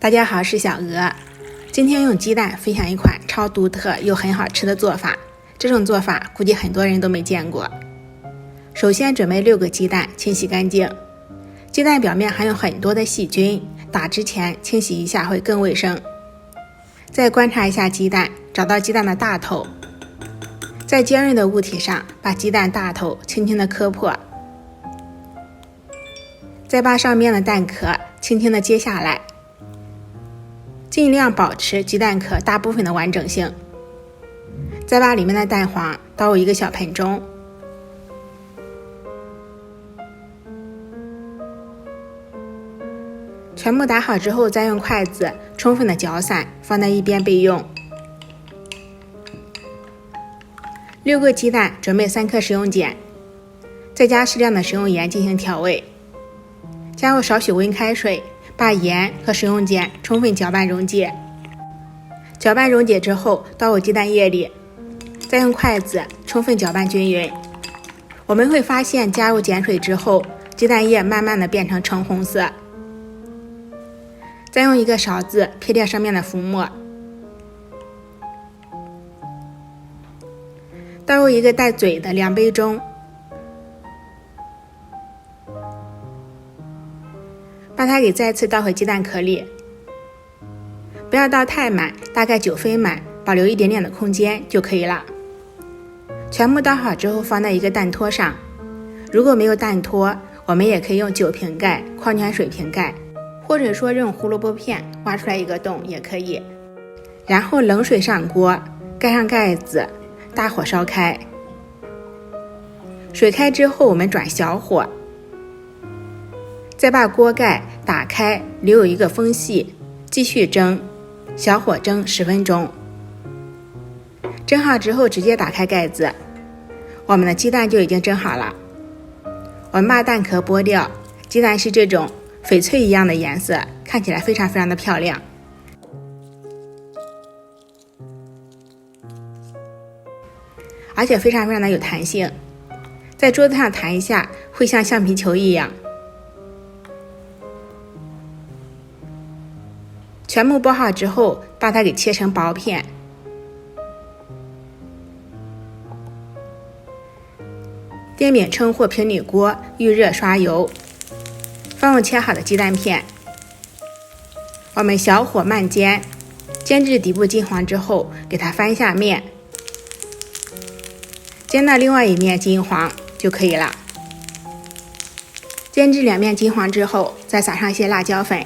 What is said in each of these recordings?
大家好，是小鹅。今天用鸡蛋分享一款超独特又很好吃的做法。这种做法估计很多人都没见过。首先准备6个鸡蛋，清洗干净。鸡蛋表面含有很多的细菌，打之前清洗一下会更卫生。再观察一下鸡蛋，找到鸡蛋的大头，在尖锐的物体上把鸡蛋大头轻轻地磕破，再把上面的蛋壳轻轻地揭下来，尽量保持鸡蛋壳大部分的完整性。再把里面的蛋黄倒入一个小盆中，全部打好之后，再用筷子充分的搅散，放在一边备用。6个鸡蛋，准备3颗食用碱，再加适量的食用盐进行调味，加入少许温开水，把盐和食用碱充分搅拌溶解。搅拌溶解之后，倒入鸡蛋液里，再用筷子充分搅拌均匀。我们会发现加入碱水之后，鸡蛋液慢慢的变成橙红色。再用一个勺子撇掉上面的浮沫，倒入一个带嘴的量杯中，把它给再次倒回鸡蛋壳里，不要倒太满，大概9分满，保留一点点的空间就可以了。全部倒好之后放在一个蛋托上，如果没有蛋托，我们也可以用酒瓶盖、矿泉水瓶盖，或者说用胡萝卜片挖出来一个洞也可以。然后冷水上锅，盖上盖子，大火烧开。水开之后，我们转小火，再把锅盖打开，留有一个缝隙，继续蒸，小火蒸10分钟。蒸好之后直接打开盖子，我们的鸡蛋就已经蒸好了。我们把蛋壳剥掉，鸡蛋是这种翡翠一样的颜色，看起来非常非常的漂亮，而且非常非常的有弹性，在桌子上弹一下会像橡皮球一样。全部剥好之后，把它给切成薄片，电饼铛或平底锅预热刷油，放入切好的鸡蛋片，我们小火慢煎，煎至底部金黄之后，给它翻下面，煎到另外一面金黄就可以了。煎至2面金黄之后，再撒上一些辣椒粉、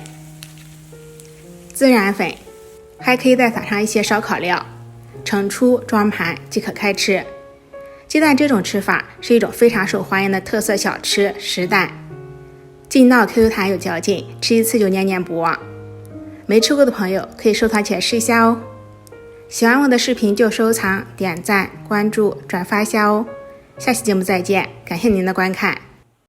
孜然粉，还可以再撒上一些烧烤料，盛出装盘即可开吃。鸡蛋这种吃法是一种非常受欢迎的特色小吃，实蛋劲道 Q 弹有嚼劲，吃一次就念念不忘。没吃过的朋友可以收藏起来试一下哦。喜欢我的视频就收藏、点赞、关注、转发一下哦。下期节目再见，感谢您的观看。